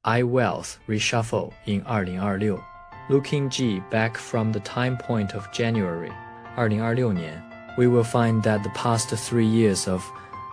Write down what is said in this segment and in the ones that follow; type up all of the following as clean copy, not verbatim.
AI Reshuffle in 2026. Looking back from the time point of January 2026年, we will find that the past 3 years of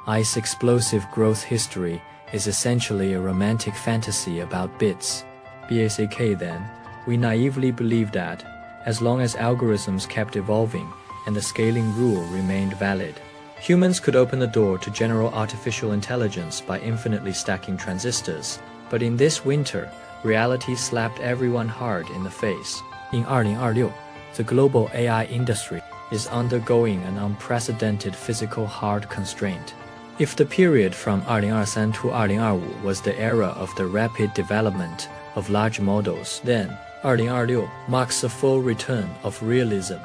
AI's explosive growth history is essentially a romantic fantasy about bits. Back then, we naively believed that, as long as algorithms kept evolving and the scaling rule remained valid, humans could open the door to general artificial intelligence by infinitely stacking transistors. But in this winter, reality slapped everyone hard in the face. In 2026, the global AI industry is undergoing an unprecedented physical hard constraint. If the period from 2023 to 2025 was the era of the rapid development of large models, then 2026 marks the full return of realism.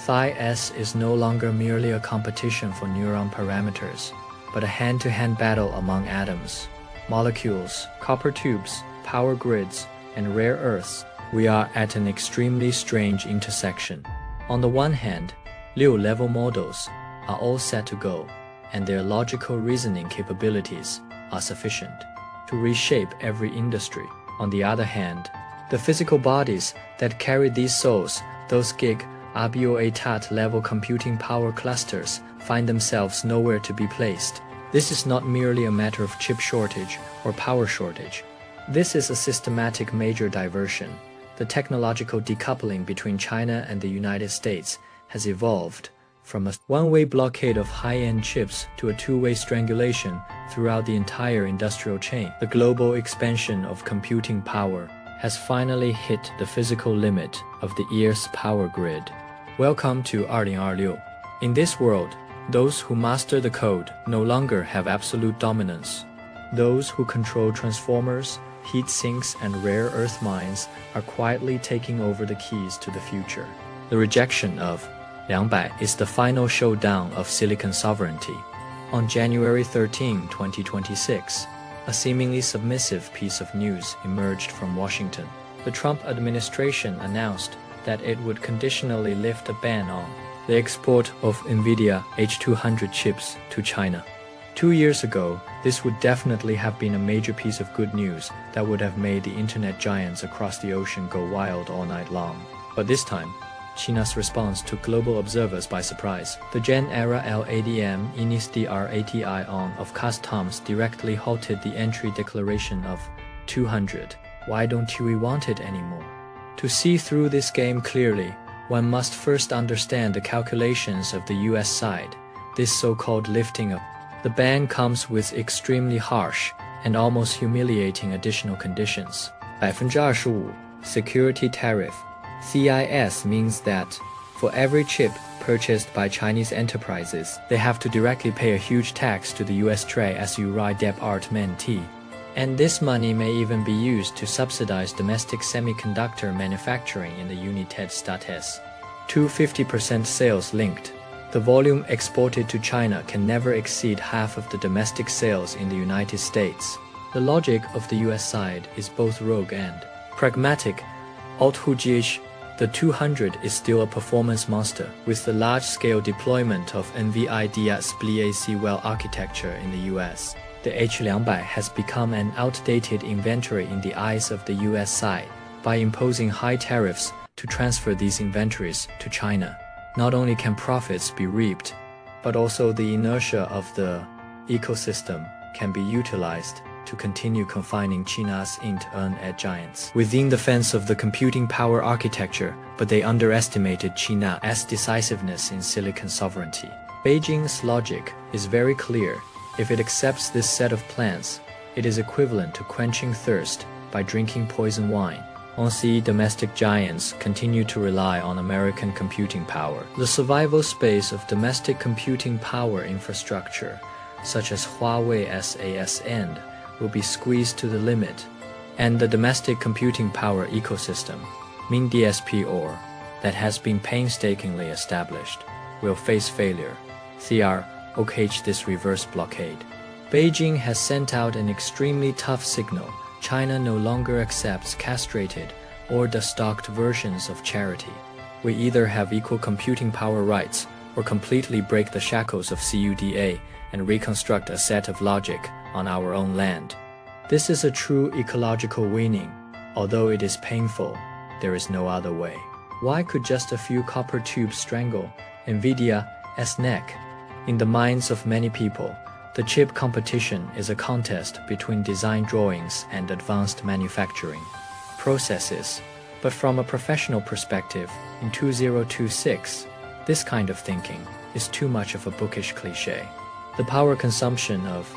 Phi-S is no longer merely a competition for neuron parameters, but a hand-to-hand battle among atoms, molecules, copper tubes, power grids, and rare earths. We are at an extremely strange intersection. On the one hand, low-level models are all set to go, and their logical reasoning capabilities are sufficient to reshape every industry. On the other hand, the physical bodies that carry these souls, those Gigawatt level computing power clusters, find themselves nowhere to be placed. This is not merely a matter of chip shortage or power shortage. This is a systematic major diversion. The technological decoupling between China and the United States has evolved from a one-way blockade of high-end chips to a two-way strangulation throughout the entire industrial chain. The global expansion of computing power has finally hit the physical limit of the Earth's power grid. Welcome to 2026. In this world, those who master the code no longer have absolute dominance. Those who control transformers, heat sinks, and rare earth mines are quietly taking over the keys to the future. The rejection of 200 is the final showdown of silicon sovereignty. On January 13, 2026, a seemingly submissive piece of news emerged from Washington. The Trump administration announced that it would conditionally lift a ban on the export of NVIDIA H200 chips to China. 2 years ago, this would definitely have been a major piece of good news that would have made the internet giants across the ocean go wild all night long. But this time, China's response took global observers by surprise. The Gen-era LADM INIS-DRATI on of customs directly halted the entry declaration of 200. Why don't we want it anymore? To see through this game clearly, one must first understand the calculations of the US side. This so-called lifting of the ban comes with extremely harsh and almost humiliating additional conditions. 25% security tariff. CIS means that, for every chip purchased by Chinese enterprises, they have to directly pay a huge tax to the US Treasury Department. And this money may even be used to subsidize domestic semiconductor manufacturing in the United States. 250% sales linked. The volume exported to China can never exceed half of the domestic sales in the United States. The logic of the US side is both rogue and pragmatic. The 200 is still a performance monster, with the large-scale deployment of NVIDIA's Blackwell architecture in the US. The H200 has become an outdated inventory in the eyes of the US side. By imposing high tariffs to transfer these inventories to China, not only can profits be reaped, but also the inertia of the ecosystem can be utilized to continue confining China's internet giants within the fence of the computing power architecture, but they underestimated China's decisiveness in silicon sovereignty. Beijing's logic is very clear. If it accepts this set of plans, it is equivalent to quenching thirst by drinking poison wine. Once domestic giants continue to rely on American computing power, the survival space of domestic computing power infrastructure, such as Huawei SAS end, will be squeezed to the limit, and the domestic computing power ecosystem, mean DSP or that has been painstakingly established, will face failure. This reverse blockade. Beijing has sent out an extremely tough signal. China no longer accepts castrated or destocked versions of charity. We either have equal computing power rights or completely break the shackles of CUDA and reconstruct a set of logic on our own land. This is a true ecological winning. Although it is painful, there is no other way. Why could just a few copper tubes strangle NVIDIA's neck? In the minds of many people, the chip competition is a contest between design drawings and advanced manufacturing processes. But from a professional perspective, in 2026, this kind of thinking is too much of a bookish cliché. The power consumption of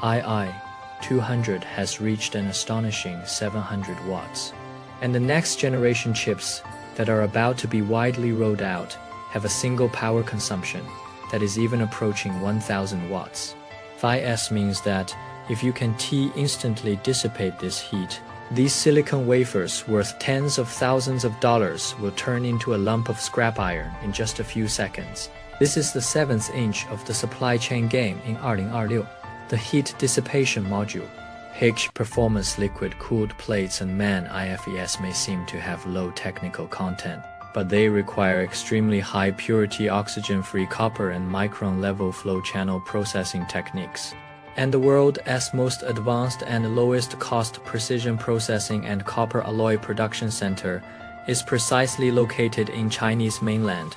AI 200 has reached an astonishing 700 watts. And the next generation chips that are about to be widely rolled out have a single power consumption that is even approaching 1000 watts. Phi-S means that if you can instantly dissipate this heat, these silicon wafers worth tens of thousands of dollars will turn into a lump of scrap iron in just a few seconds. This is the 7th inch of the supply chain game in 2026. The heat dissipation module, H performance liquid-cooled plates and IFES may seem to have low technical content, but they require extremely high purity oxygen-free copper and micron-level flow channel processing techniques. And the world's most advanced and lowest cost precision processing and copper alloy production center is precisely located in Chinese mainland.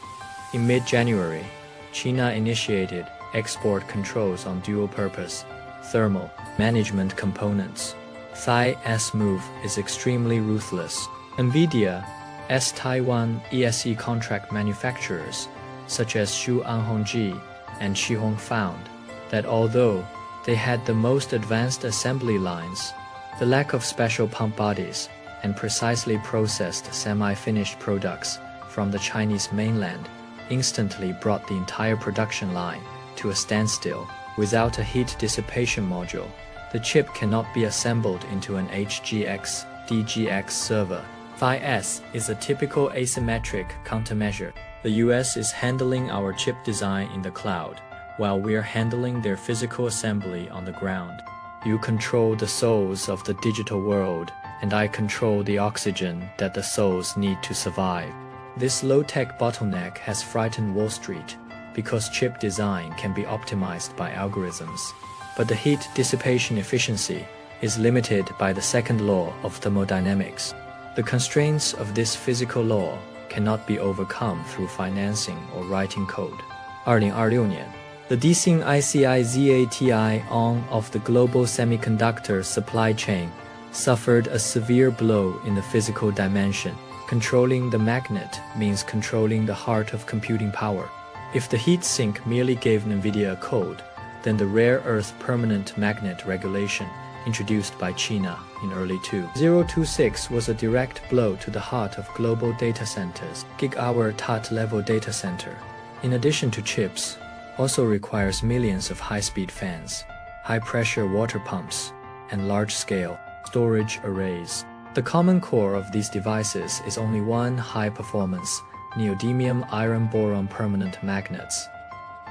In mid-January, China initiated export controls on dual-purpose thermal management components. Phi-S move is extremely ruthless. NVIDIA's Taiwan ESE contract manufacturers, such as Shu Anhongji and Qihong, found that although they had the most advanced assembly lines, the lack of special pump bodies, and precisely processed semi-finished products from the Chinese mainland instantly brought the entire production line to a standstill. Without a heat dissipation module, the chip cannot be assembled into an HGX DGX server. Phi-S is a typical asymmetric countermeasure. The US is handling our chip design in the cloud, while we're handling their physical assembly on the ground. You control the souls of the digital world, and I control the oxygen that the souls need to survive. This low-tech bottleneck has frightened Wall Street, because chip design can be optimized by algorithms. But the heat dissipation efficiency is limited by the second law of thermodynamics. The constraints of this physical law cannot be overcome through financing or writing code. 2026年 The descending ICIZATI on of the global semiconductor supply chain suffered a severe blow in the physical dimension. Controlling the magnet means controlling the heart of computing power. If the heat sink merely gave NVIDIA a code, then the rare earth permanent magnet regulation introduced by China in early 2026 was a direct blow to the heart of global data centers. Gigawatt level data center, in addition to chips, also requires millions of high-speed fans, high-pressure water pumps, and large-scale storage arrays. The common core of these devices is only one high-performance neodymium iron boron permanent magnets.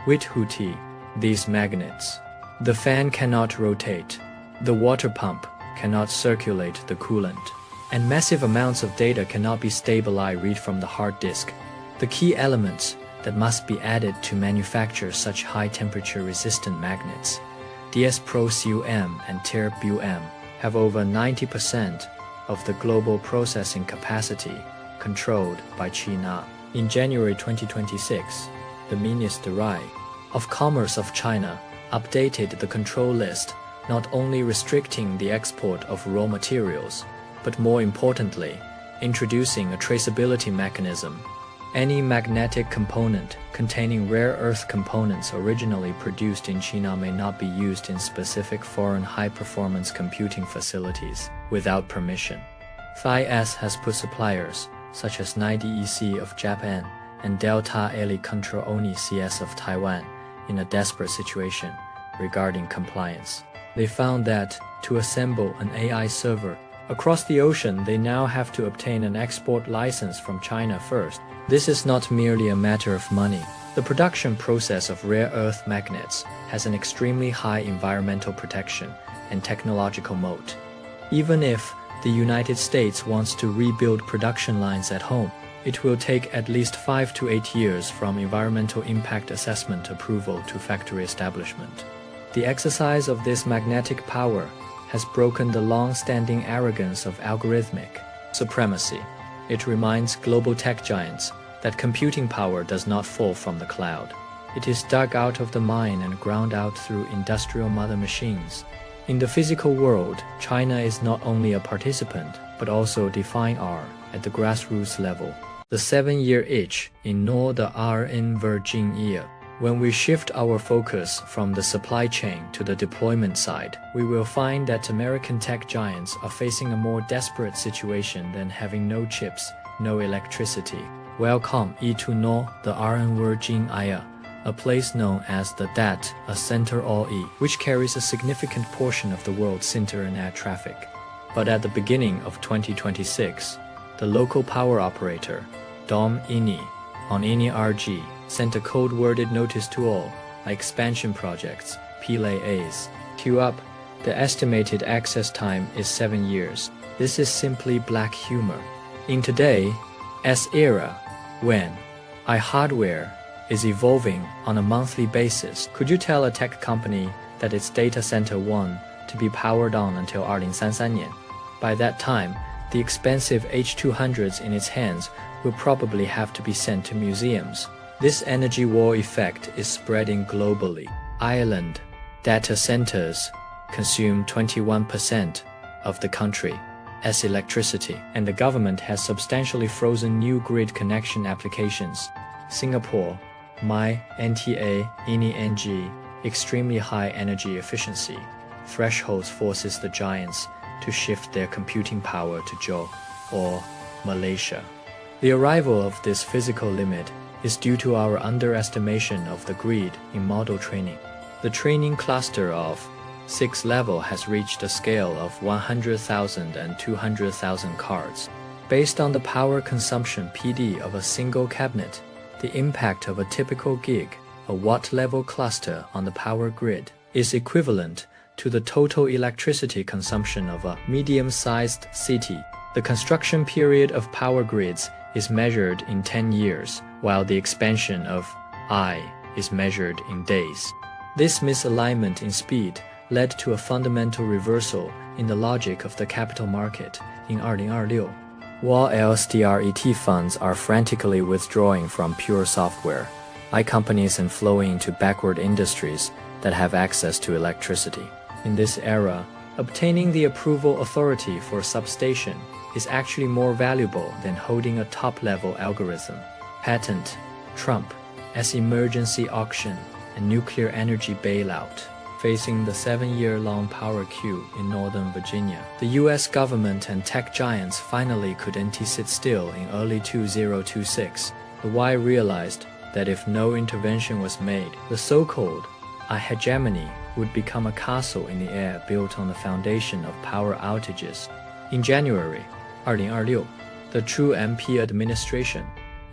With these magnets, the fan cannot rotate, the water pump cannot circulate the coolant, and massive amounts of data cannot be stably read from the hard disk. The key elements that must be added to manufacture such high-temperature resistant magnets, DS-Pro-CUM and TER-BUM, have over 90% of the global processing capacity controlled by China. In January 2026, the Ministry of Commerce of China updated the control list, not only restricting the export of raw materials, but more importantly, introducing a traceability mechanism. Any magnetic component containing rare earth components originally produced in China may not be used in specific foreign high-performance computing facilities without permission. Phi-S has put suppliers such as 90EC of Japan and Delta Eli Control Oni CS of Taiwan in a desperate situation regarding compliance. They found that to assemble an AI server across the ocean, they now have to obtain an export license from China first. This is not merely a matter of money. The production process of rare earth magnets has an extremely high environmental protection and technological moat. Even if the United States wants to rebuild production lines at home, it will take at least 5 to 8 years from environmental impact assessment approval to factory establishment. The exercise of this magnetic power has broken the long-standing arrogance of algorithmic supremacy. It reminds global tech giants that computing power does not fall from the cloud. It is dug out of the mine and ground out through industrial mother machines. In the physical world, China is not only a participant, but also define R at the grassroots level. The 7-year itch ignore the R in Virgin year. When we shift our focus from the supply chain to the deployment side, we will find that American tech giants are facing a more desperate situation than having no chips, no electricity. Welcome to know the RN Virgin Aya, a place known as the DAT, a center all-E, which carries a significant portion of the world's internet traffic. But at the beginning of 2026, the local power operator, Dom Ini, on Ini RG, sent a code-worded notice to all expansion projects, PLAs. Queue up. The estimated access time is 7 years. This is simply black humor. In today's era, when hardware is evolving on a monthly basis, could you tell a tech company that its data center won to be powered on until 2033年? By that time, the expensive H200s in its hands will probably have to be sent to museums. This energy war effect is spreading globally. Ireland data centers consume 21% of the country's electricity, and the government has substantially frozen new grid connection applications. Singapore, my NTA, INI NG, extremely high energy efficiency thresholds forces the giants to shift their computing power to Jaw or Malaysia. The arrival of this physical limit is due to our underestimation of the grid in model training. The training cluster of 6 level has reached a scale of 100,000 and 200,000 cards. Based on the power consumption PD of a single cabinet, the impact of a typical gig, a watt-level cluster on the power grid, is equivalent to the total electricity consumption of a medium-sized city. The construction period of power grids is measured in 10 years, while the expansion of I is measured in days. This misalignment in speed led to a fundamental reversal in the logic of the capital market in 2026. While LSTRET funds are frantically withdrawing from pure software, companies and flowing into backward industries that have access to electricity. In this era, obtaining the approval authority for a substation is actually more valuable than holding a top-level algorithm. Patent, Trump, as emergency auction, and nuclear energy bailout. Facing the 7-year-long power queue in Northern Virginia, the US government and tech giants finally could sit still in early 2026. The Y realized that if no intervention was made, the so-called hegemony would become a castle in the air built on the foundation of power outages. In January 2026, the True MP administration,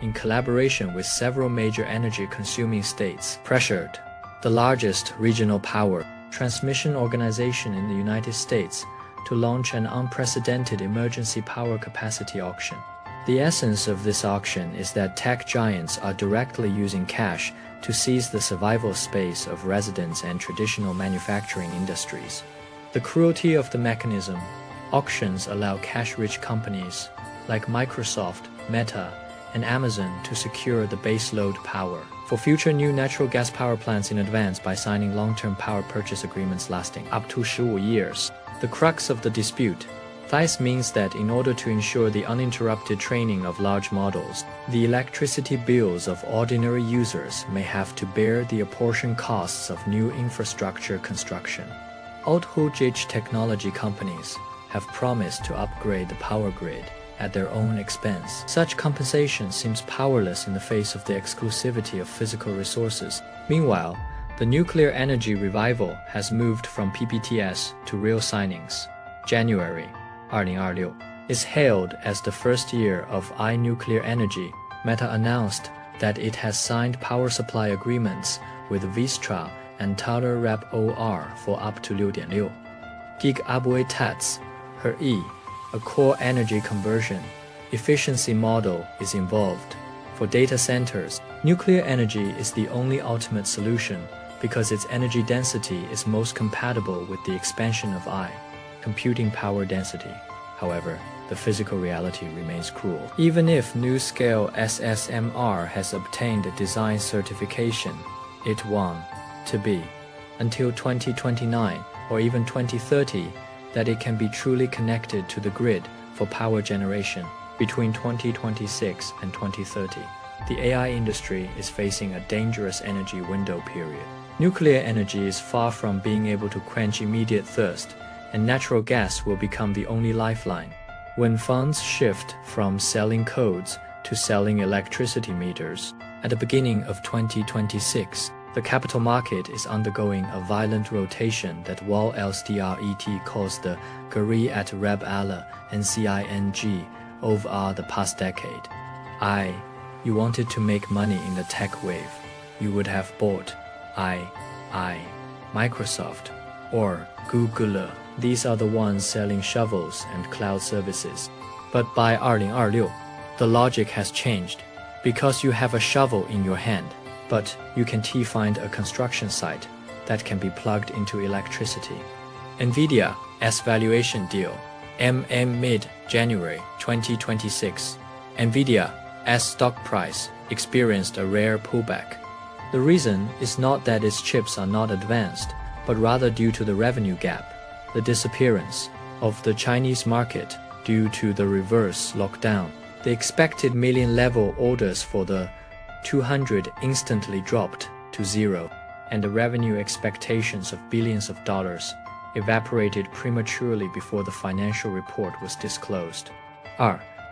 in collaboration with several major energy-consuming states, pressured the largest regional power transmission organization in the United States to launch an unprecedented emergency power capacity auction. The essence of this auction is that tech giants are directly using cash to seize the survival space of residents and traditional manufacturing industries. The cruelty of the mechanism: auctions allow cash-rich companies like Microsoft, Meta, and Amazon to secure the baseload power for future new natural gas power plants in advance by signing long-term power purchase agreements lasting up to 15 years. The crux of the dispute thus means that in order to ensure the uninterrupted training of large models, the electricity bills of ordinary users may have to bear the apportioned costs of new infrastructure construction. Outrageous technology companies have promised to upgrade the power grid at their own expense. Such compensation seems powerless in the face of the exclusivity of physical resources. Meanwhile, the nuclear energy revival has moved from PPTS to real signings. January 2026 is hailed as the first year of nuclear energy. Meta announced that it has signed power supply agreements with Vistra and Tata Rep OR for up to 6.6 Gigawatt her a core energy conversion efficiency model is involved. For data centers, nuclear energy is the only ultimate solution because its energy density is most compatible with the expansion of computing power density. However, the physical reality remains cruel. Even if new-scale SMR has obtained a design certification, it won't be until 2029 or even 2030 that it can be truly connected to the grid for power generation. Between 2026 and 2030, the AI industry is facing a dangerous energy window period. Nuclear energy is far from being able to quench immediate thirst, and natural gas will become the only lifeline. When funds shift from selling codes to selling electricity meters, at the beginning of 2026, the capital market is undergoing a violent rotation that Wall Street calls the Gigawatt Limit over the past decade. You wanted to make money in the tech wave. You would have bought Microsoft or Google. These are the ones selling shovels and cloud services. But by 2026, the logic has changed. Because you have a shovel in your hand, but you can find a construction site that can be plugged into electricity. NVIDIA's valuation deal, mid-January 2026. NVIDIA's stock price experienced a rare pullback. The reason is not that its chips are not advanced, but rather due to the revenue gap, the disappearance of the Chinese market due to the reverse lockdown. The expected million-level orders for the 200 instantly dropped to zero, and the revenue expectations of billions of dollars evaporated prematurely before the financial report was disclosed.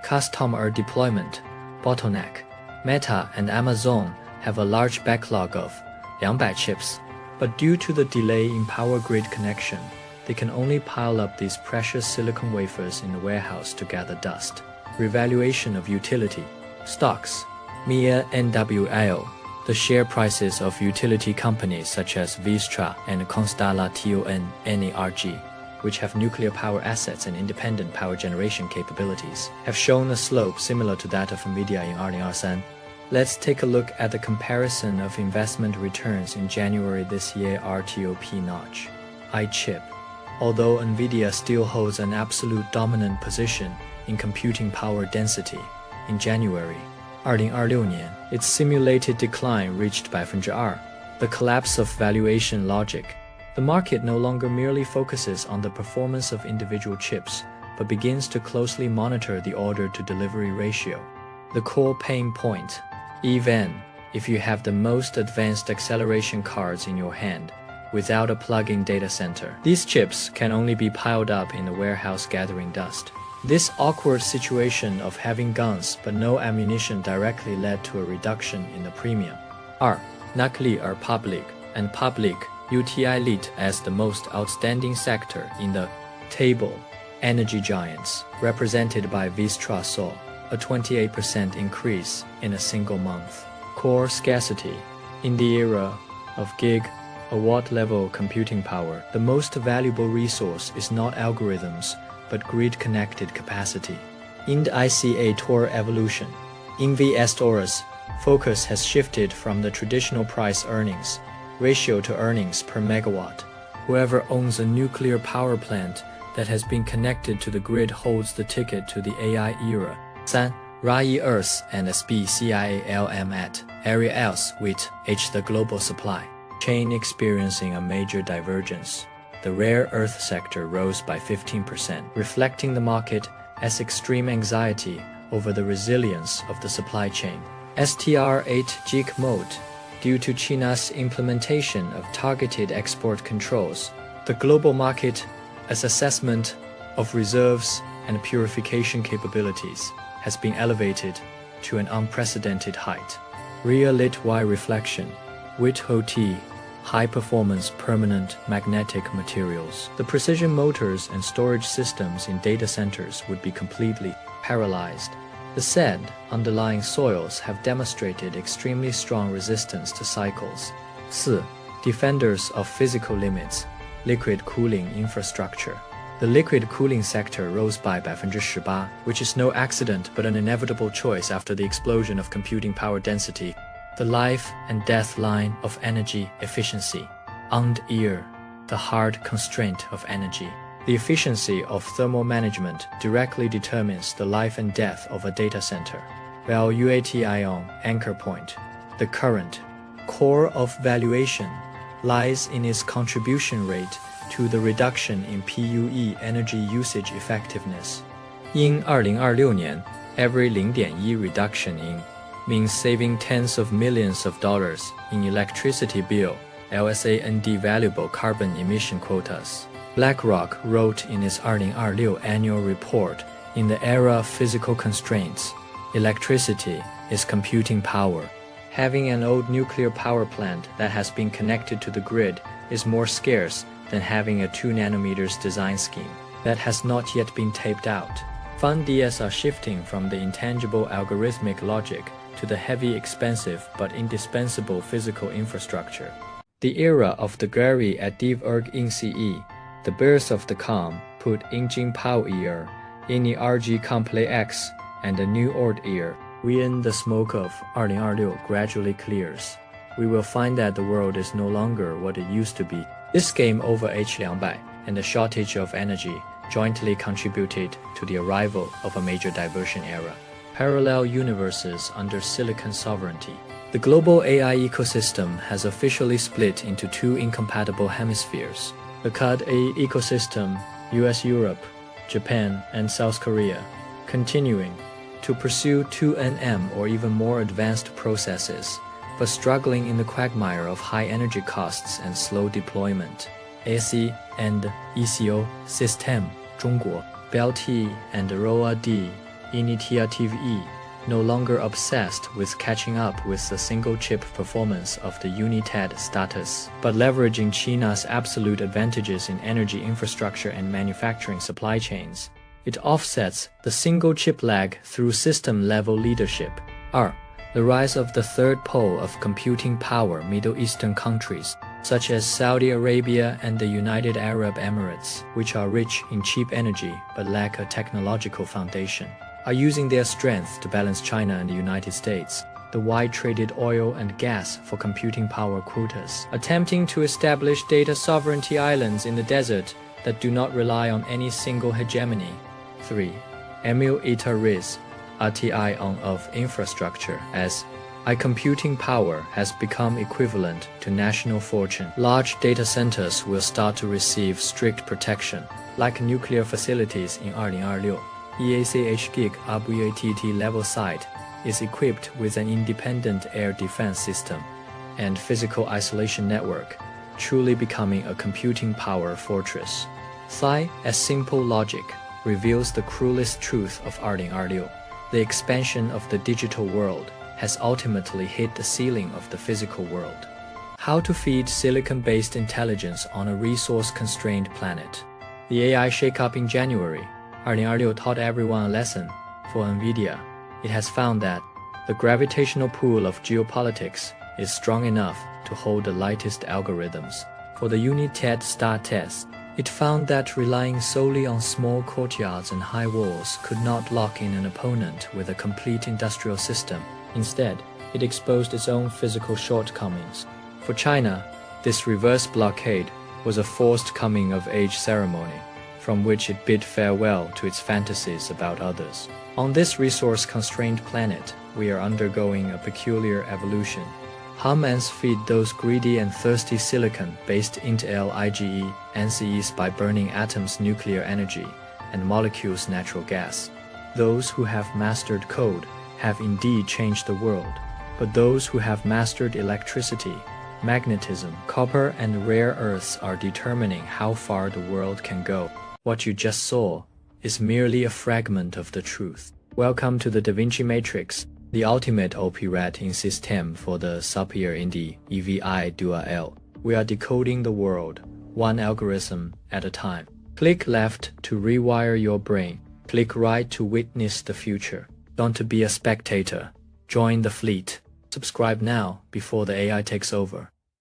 Customer deployment bottleneck. Meta and Amazon have a large backlog of 200 chips, but due to the delay in power grid connection, they can only pile up these precious silicon wafers in the warehouse to gather dust. Revaluation of utility stocks. MIA NWL. The share prices of utility companies such as Vistra and Constellation Energy, which have nuclear power assets and independent power generation capabilities, have shown a slope similar to that of NVIDIA in 2023. Let's take a look at the comparison of investment returns in January this year. RTOP notch. iChip. Although NVIDIA still holds an absolute dominant position in computing power density, in January 2026, its simulated decline reached 2%. The collapse of valuation logic. The market no longer merely focuses on the performance of individual chips, but begins to closely monitor the order-to-delivery ratio. The core pain point. Even if you have the most advanced acceleration cards in your hand, without a plug-in data center, these chips can only be piled up in the warehouse gathering dust. This awkward situation of having guns but no ammunition directly led to a reduction in the premium. Nuclear public and public utility as the most outstanding sector in the table. Energy giants, represented by Vistra, saw a 28% increase in a single month. Core scarcity. In the era of gigawatt-level computing power, the most valuable resource is not algorithms, but grid-connected capacity. Indicator evolution. Investors' focus has shifted from the traditional price-earnings ratio to earnings per megawatt. Whoever owns a nuclear power plant that has been connected to the grid holds the ticket to the AI era. 3. Rare earths and SPCIALM at area else with the global supply chain experiencing a major divergence. The rare earth sector rose by 15%, reflecting the market as extreme anxiety over the resilience of the supply chain. STR8 GIG mode. Due to China's implementation of targeted export controls, the global market as assessment of reserves and purification capabilities has been elevated to an unprecedented height. Rear lit Y reflection. WIT-HOT. High-performance permanent magnetic materials. The precision motors and storage systems in data centers would be completely paralyzed. The said underlying soils have demonstrated extremely strong resistance to cycles. 4. Defenders of physical limits. Liquid cooling infrastructure. The liquid cooling sector rose by 18%, which is no accident but an inevitable choice after the explosion of computing power density. The life and death line of energy efficiency. The hard constraint of energy The efficiency of thermal management directly determines the life and death of a data center. Valuation anchor point. The current core of valuation lies in its contribution rate to the reduction in PUE energy usage effectiveness. 因2026年 every 0.1 reduction in means saving tens of millions of dollars in electricity bill, LSAND valuable carbon emission quotas. BlackRock wrote in its 2026 annual report, in the era of physical constraints, electricity is computing power. Having an old nuclear power plant that has been connected to the grid is more scarce than having a 2 nanometers design scheme that has not yet been taped out. Funds are shifting from the intangible algorithmic logic to the heavy, expensive but indispensable physical infrastructure. The era of the Gary at Div Erg in CE, the birth of the calm, put Ingjing Pao ear, in the RG complex, and a new old ear, when the smoke of 2026 gradually clears. We will find that the world is no longer what it used to be. This game over H200 and the shortage of energy jointly contributed to the arrival of a major diversion era. Parallel universes under silicon sovereignty. The global AI ecosystem has officially split into 2 incompatible hemispheres. The CAD-A ecosystem, US-Europe, Japan, and South Korea, continuing to pursue 2nm or even more advanced processes, but struggling in the quagmire of high energy costs and slow deployment. AC and ECO system, 中国, BLT and ROAD, Initiative E, no longer obsessed with catching up with the single-chip performance of the United status, but leveraging China's absolute advantages in energy infrastructure and manufacturing supply chains. It offsets the single-chip lag through system-level leadership. 2. The rise of the third pole of computing power. Middle Eastern countries, such as Saudi Arabia and the United Arab Emirates, which are rich in cheap energy but lack a technological foundation, are using their strength to balance China and the United States, the wide-traded oil and gas for computing power quotas, attempting to establish data sovereignty islands in the desert that do not rely on any single hegemony. 3. Emil Itaris, RTI of infrastructure as computing power has become equivalent to national fortune. Large data centers will start to receive strict protection, like nuclear facilities in 2026. EACH Gig ABUATT level site is equipped with an independent air defense system and physical isolation network, truly becoming a computing power fortress. Psi, as simple logic, reveals the cruelest truth of 2026. The expansion of the digital world has ultimately hit the ceiling of the physical world. How to feed silicon-based intelligence on a resource-constrained planet. The AI shakeup in January, 2026 taught everyone a lesson. For NVIDIA, it has found that the gravitational pull of geopolitics is strong enough to hold the lightest algorithms. For the United Star test, it found that relying solely on small courtyards and high walls could not lock in an opponent with a complete industrial system. Instead, it exposed its own physical shortcomings. For China, this reverse blockade was a forced coming-of-age ceremony, from which it bid farewell to its fantasies about others. On this resource-constrained planet, we are undergoing a peculiar evolution. Humans feed those greedy and thirsty silicon-based Intel IGE NCEs by burning atoms' nuclear energy and molecules' natural gas. Those who have mastered code have indeed changed the world, but those who have mastered electricity, magnetism, copper, and rare earths are determining how far the world can go. What you just saw is merely a fragment of the truth. Welcome to the Da Vinci Matrix, the ultimate operating system for the superior in the EVI dual. We are decoding the world, one algorithm at a time. Click left to rewire your brain. Click right to witness the future. Don't be a spectator. Join the fleet. Subscribe now before the AI takes over.